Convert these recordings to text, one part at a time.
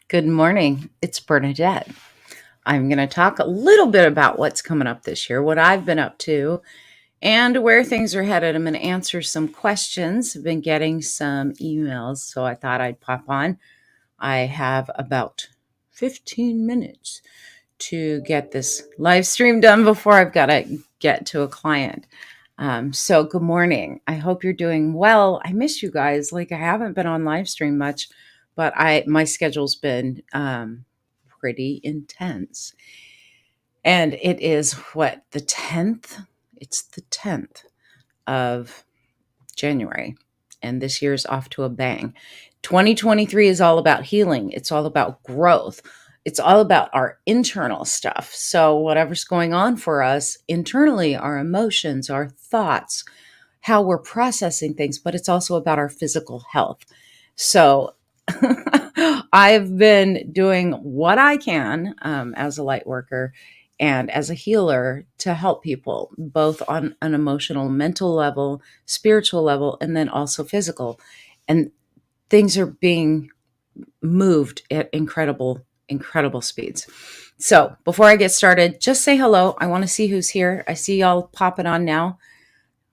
Good morning. It's Bernadette. I'm going to talk a little bit about what's coming up this year, what I've been up to, and where things are headed. I'm going to answer some questions. I've been getting some emails, so I thought I'd pop on. I have about 15 minutes to get this live stream done before I've got to get to a client. So good morning. I hope you're doing well. I miss you guys. Like I haven't been on live stream much, but my schedule's been pretty intense. And it is what, the 10th? It's the 10th of January. And this year's off to a bang. 2023 is all about healing. It's all about growth. It's all about our internal stuff. So, whatever's going on for us internally, our emotions, our thoughts, how we're processing things, but it's also about our physical health. So, I've been doing what I can as a light worker and as a healer to help people both on an emotional, mental level, spiritual level, and then also physical. And things are being moved at incredible speeds. So before I get started, just say hello. I want to see who's here. I see y'all popping on now.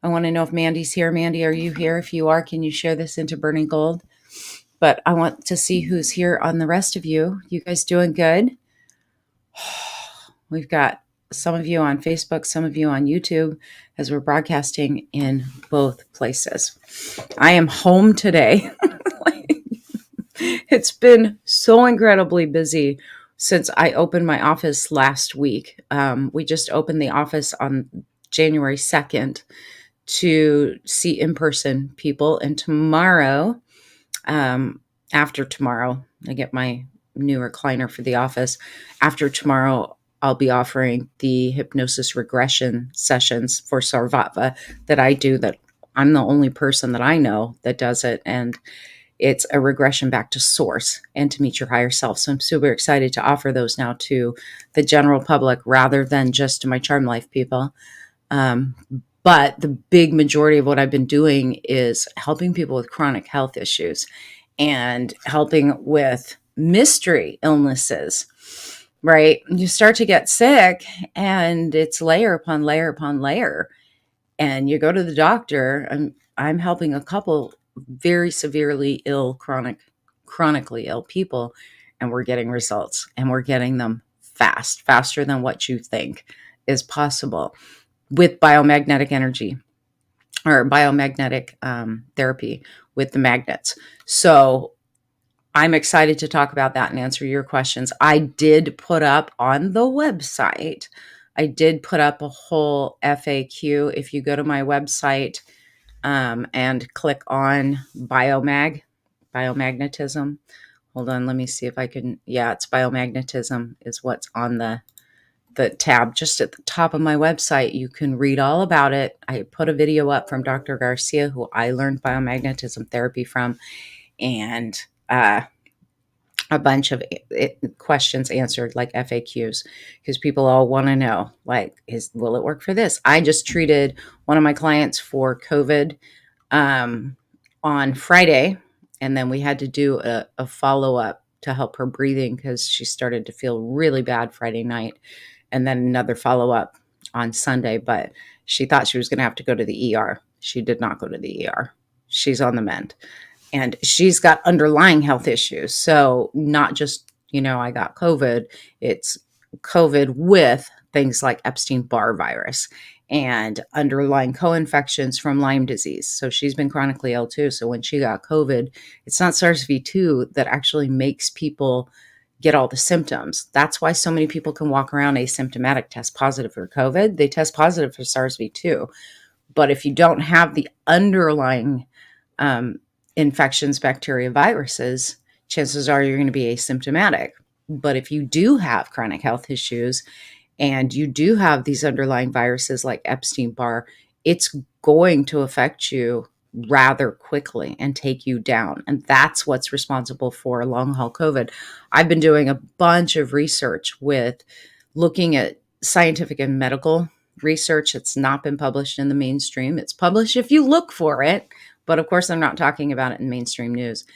I want to know if Mandy's here. Mandy, are you here? If you are, can you share this into Burning Gold? But I want to see who's here on the rest of you. You guys doing good? We've got some of you on Facebook, some of you on YouTube, as we're broadcasting in both places. I am home today. It's been so incredibly busy since I opened my office last week. We just opened the office on January 2nd to see in-person people. And tomorrow, after tomorrow, I get my new recliner for the office. After tomorrow, I'll be offering the hypnosis regression sessions for Sarvatva that I do, that I'm the only person that I know that does it. And it's a regression back to source and to meet your higher self. So I'm super excited to offer those now to the general public rather than just to my Charm Life people. But the big majority of what I've been doing is helping people with chronic health issues and helping with mystery illnesses, right? You start to get sick and it's layer upon layer upon layer. And you go to the doctor, and I'm helping a couple very severely ill, chronically ill people, and we're getting results, and we're getting them faster than what you think is possible with biomagnetic energy or biomagnetic therapy with the magnets. So I'm excited to talk about that and answer your questions. I did put up on the website, I did put up a whole FAQ. If you go to my website and click on biomagnetism. Hold on, let me see if I can. Yeah, it's biomagnetism is what's on the tab just at the top of my website. You can read all about it. I put a video up from Dr. Garcia, who I learned biomagnetism therapy from, and a bunch of questions answered, like FAQs, because people all want to know, like, will it work for this? I just treated one of my clients for COVID on Friday, and then we had to do a follow-up to help her breathing because she started to feel really bad Friday night, and then another follow-up on Sunday, but she thought she was going to have to go to the ER. She did not go to the ER. She's on the mend. And she's got underlying health issues. So not just, I got COVID, it's COVID with things like Epstein-Barr virus and underlying co-infections from Lyme disease. So she's been chronically ill too. So when she got COVID, it's not SARS-CoV-2 that actually makes people get all the symptoms. That's why so many people can walk around asymptomatic, test positive for COVID. They test positive for SARS-CoV-2. But if you don't have the underlying infections, bacteria, viruses, chances are you're going to be asymptomatic. But if you do have chronic health issues and you do have these underlying viruses like Epstein-Barr, it's going to affect you rather quickly and take you down. And that's what's responsible for long haul COVID. I've been doing a bunch of research with looking at scientific and medical research. It's not been published in the mainstream. It's published if you look for it. But of course, I'm not talking about it in mainstream news.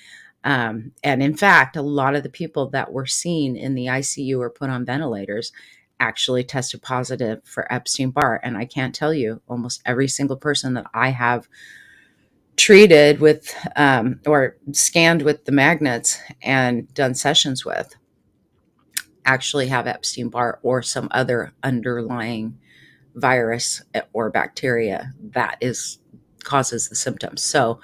And in fact, a lot of the people that were seen in the ICU or put on ventilators actually tested positive for Epstein-Barr. And I can't tell you, almost every single person that I have treated with or scanned with the magnets and done sessions with actually have Epstein-Barr or some other underlying virus or bacteria that is causes the symptoms. So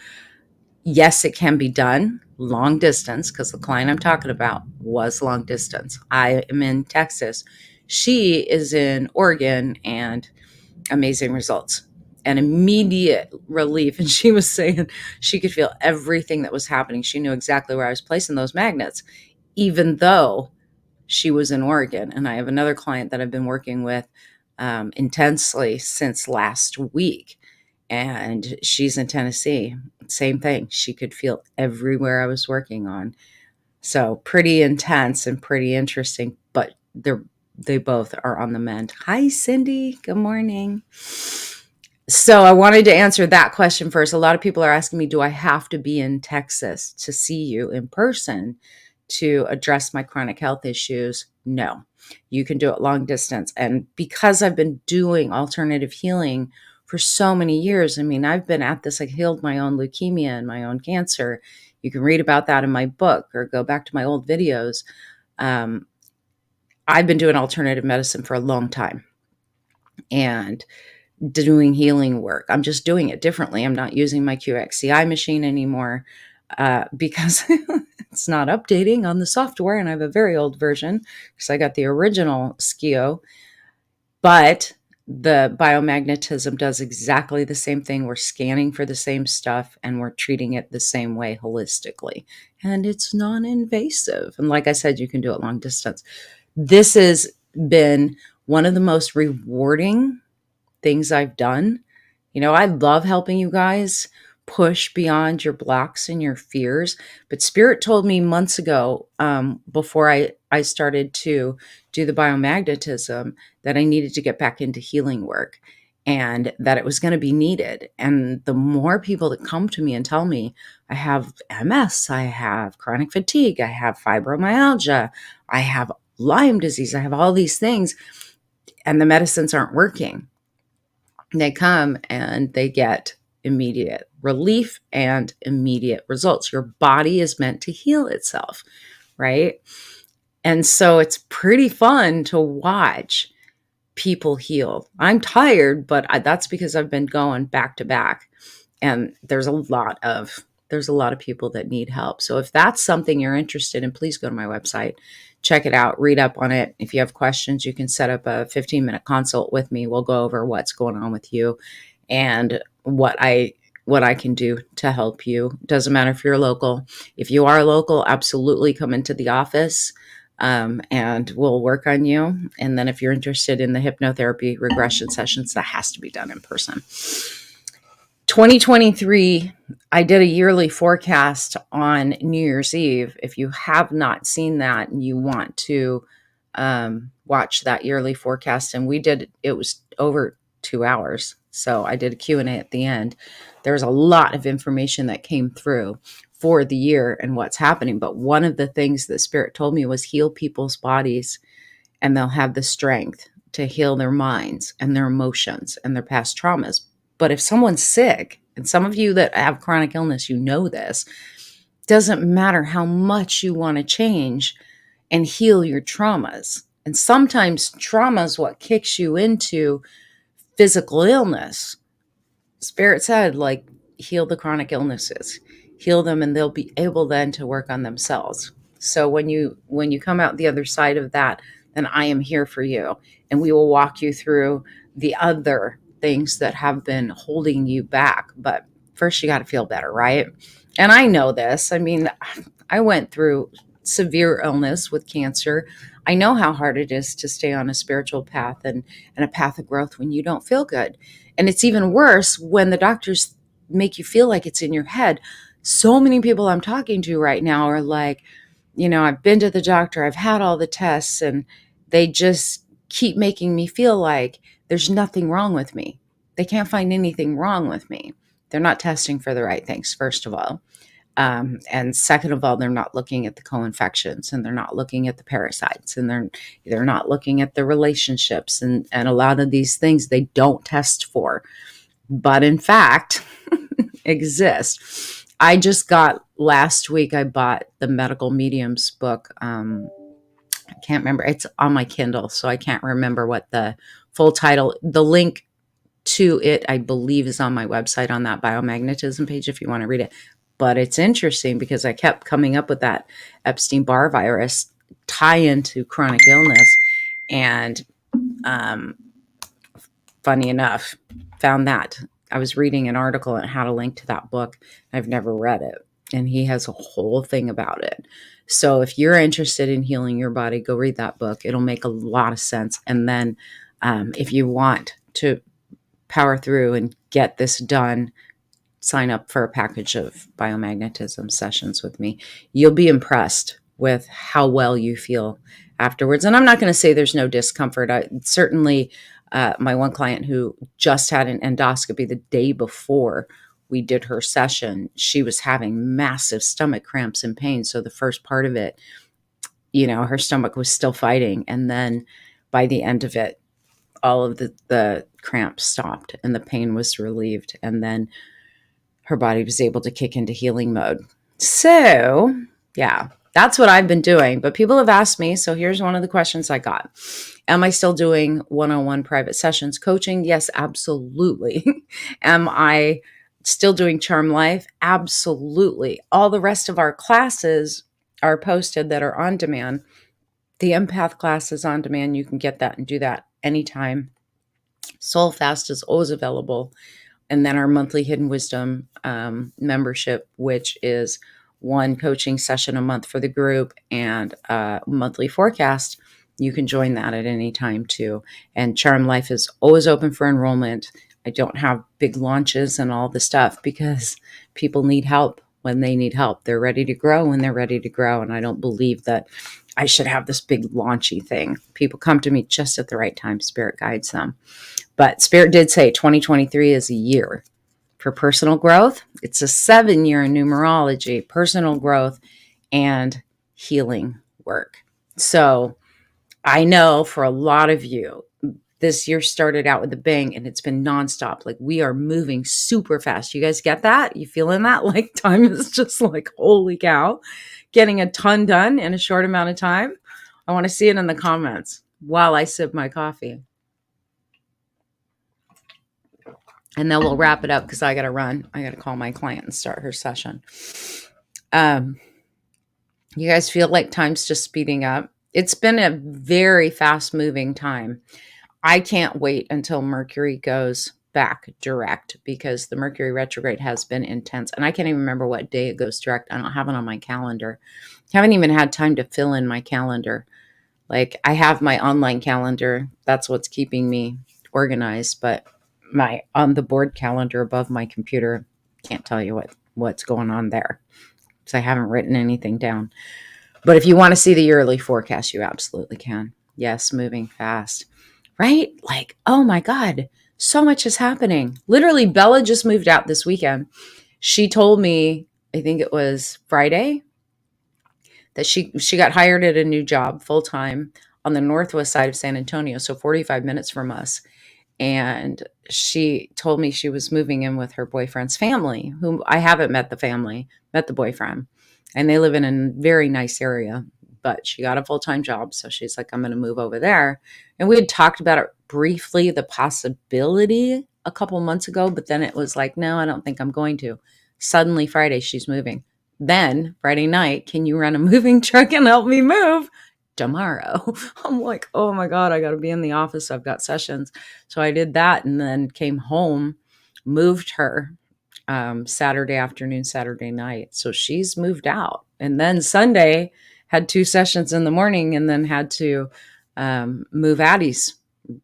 yes, it can be done long distance, because the client I'm talking about was long distance. I am in Texas. She is in Oregon, and amazing results and immediate relief. And she was saying she could feel everything that was happening. She knew exactly where I was placing those magnets, even though she was in Oregon. And I have another client that I've been working with intensely since last week, and she's in Tennessee. Same thing. She could feel everywhere I was working on. So pretty intense and pretty interesting, but they both are on the mend. Hi, Cindy. Good morning. So I wanted to answer that question first. A lot of people are asking me, do I have to be in Texas to see you in person to address my chronic health issues? No, you can do it long distance. And because I've been doing alternative healing for so many years, I mean, I've been at this, I healed my own leukemia and my own cancer. You can read about that in my book or go back to my old videos. I've been doing alternative medicine for a long time and doing healing work. I'm just doing it differently. I'm not using my QXCI machine anymore because it's not updating on the software, and I have a very old version because I got the original Skio. But the biomagnetism does exactly the same thing. We're scanning for the same stuff, and we're treating it the same way holistically. And it's non-invasive. And like I said, you can do it long distance. This has been one of the most rewarding things I've done. You know, I love helping you guys push beyond your blocks and your fears. But Spirit told me months ago, before I started to do the biomagnetism, that I needed to get back into healing work and that it was going to be needed. And the more people that come to me and tell me, I have MS, I have chronic fatigue, I have fibromyalgia, I have Lyme disease, I have all these things, and the medicines aren't working. They come and they get immediate relief and immediate results. Your body is meant to heal itself, right? And so it's pretty fun to watch people heal. I'm tired, but that's because I've been going back to back, and there's a lot of people that need help. So if that's something you're interested in, please go to my website, check it out, read up on it. If you have questions, you can set up a 15-minute consult with me. We'll go over what's going on with you and what I can do to help you. Doesn't matter if you're local. If you are local, absolutely come into the office, and we'll work on you. And then if you're interested in the hypnotherapy regression sessions, that has to be done in person. 2023, I did a yearly forecast on New Year's Eve. If you have not seen that and you want to watch that yearly forecast, and it was over 2 hours. So I did a Q&A at the end. There's a lot of information that came through for the year and what's happening. But one of the things that Spirit told me was heal people's bodies, and they'll have the strength to heal their minds and their emotions and their past traumas. But if someone's sick, and some of you that have chronic illness, you know this, doesn't matter how much you want to change and heal your traumas. And sometimes trauma is what kicks you into physical illness. Spirit said, like, heal the chronic illnesses, heal them, and they'll be able then to work on themselves. So when you come out the other side of that, then I am here for you, and we will walk you through the other things that have been holding you back. But first, you got to feel better, right? And I know this. I mean, I went through severe illness with cancer. I know how hard it is to stay on a spiritual path and a path of growth when you don't feel good. And it's even worse when the doctors make you feel like it's in your head. So many people I'm talking to right now are like, you know, I've been to the doctor, I've had all the tests, and they just keep making me feel like there's nothing wrong with me. They can't find anything wrong with me. They're not testing for the right things, first of all. And second of all, they're not looking at the co-infections, and they're not looking at the parasites, and they're not looking at the relationships, and a lot of these things they don't test for, but in fact exist. I just got last week, I bought the Medical Mediums book. I can't remember. It's on my Kindle, so I can't remember what the full title. The link to it, I believe, is on my website on that biomagnetism page if you want to read it. But it's interesting because I kept coming up with that Epstein-Barr virus tie into chronic illness. And funny enough, found that. I was reading an article and had a link to that book. I've never read it. And he has a whole thing about it. So if you're interested in healing your body, go read that book. It'll make a lot of sense. And then if you want to power through and get this done, sign up for a package of biomagnetism sessions with me. You'll be impressed with how well you feel afterwards. And I'm not going to say there's no discomfort. Certainly, my one client who just had an endoscopy the day before we did her session, she was having massive stomach cramps and pain. So the first part of it, her stomach was still fighting. And then by the end of it, all of the cramps stopped and the pain was relieved. And then her body was able to kick into healing mode. So yeah, that's what I've been doing. But people have asked me, so here's one of the questions I got. Am I still doing one-on-one private sessions coaching? Yes, absolutely. Am I still doing Charm Life? Absolutely. All the rest of our classes are posted that are on demand. The empath class is on demand. You can get that and do that anytime. Soul Fast is always available. And then our monthly Hidden Wisdom membership, which is one coaching session a month for the group and a monthly forecast. You can join that at any time too. And Charm Life is always open for enrollment. I don't have big launches and all the stuff because people need help when they need help. They're ready to grow when they're ready to grow. And I don't believe that I should have this big launchy thing. People come to me just at the right time. Spirit guides them. But Spirit did say 2023 is a year for personal growth. It's a 7-year in numerology, personal growth and healing work. So I know for a lot of you, this year started out with a bang and it's been nonstop. Like we are moving super fast. You guys get that? You feeling that? Like time is just like, holy cow, getting a ton done in a short amount of time. I want to see it in the comments while I sip my coffee. And then we'll wrap it up because I got to run. I got to call my client and start her session. You guys feel like time's just speeding up? It's been a very fast moving time. I can't wait until Mercury goes back direct because the Mercury retrograde has been intense. And I can't even remember what day it goes direct. I don't have it on my calendar. I haven't even had time to fill in my calendar. Like I have my online calendar. That's what's keeping me organized. But my on the board calendar above my computer, can't tell you what's going on there because I haven't written anything down. But if you want to see the yearly forecast, you absolutely can. Yes, moving fast. Right? Like, oh my God, so much is happening. Literally, Bella just moved out this weekend. She told me, I think it was Friday, that she got hired at a new job full-time on the northwest side of San Antonio, so 45 minutes from us. And she told me she was moving in with her boyfriend's family, whom I haven't met the family, met the boyfriend. And they live in a very nice area. But she got a full-time job. So she's like, I'm going to move over there. And we had talked about it briefly, the possibility a couple months ago. But then it was like, no, I don't think I'm going to. Suddenly Friday, she's moving. Then Friday night, can you run a moving truck and help me move? Tomorrow. I'm like, oh my God, I got to be in the office. I've got sessions. So I did that and then came home, moved her Saturday afternoon, Saturday night. So she's moved out. And then Sunday, had 2 sessions in the morning and then had to move Addie's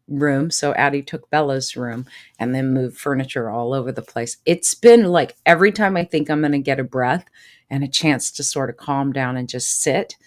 room. So Addie took Bella's room and then moved furniture all over the place. It's been like every time I think I'm going to get a breath and a chance to sort of calm down and just sit,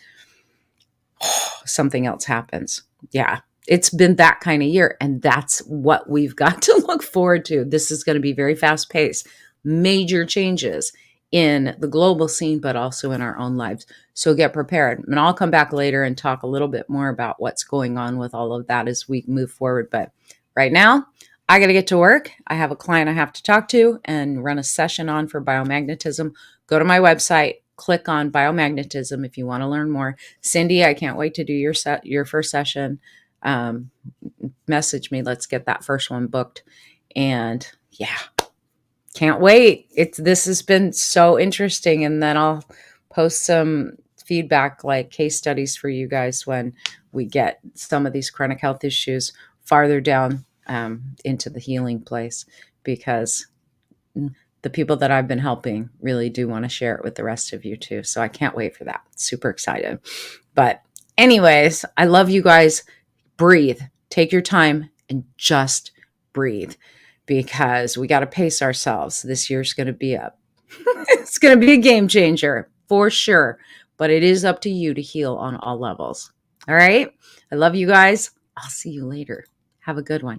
something else happens. Yeah, it's been that kind of year. And that's what we've got to look forward to. This is going to be very fast paced, major changes in the global scene, but also in our own lives. So get prepared. And I'll come back later and talk a little bit more about what's going on with all of that as we move forward. But right now, I got to get to work. I have a client I have to talk to and run a session on for biomagnetism. Go to my website, click on biomagnetism if you want to learn more. Cindy, I can't wait to do your first session. Message me. Let's get that first one booked. And yeah, can't wait. This has been so interesting. And then I'll post some feedback, like case studies for you guys when we get some of these chronic health issues farther down into the healing place, because the people that I've been helping really do want to share it with the rest of you too. So I can't wait for that. Super excited. But anyways, I love you guys. Breathe. Take your time and just breathe, because we got to pace ourselves. This year's going to be it's going to be a game changer for sure, but it is up to you to heal on all levels. All right. I love you guys. I'll see you later. Have a good one.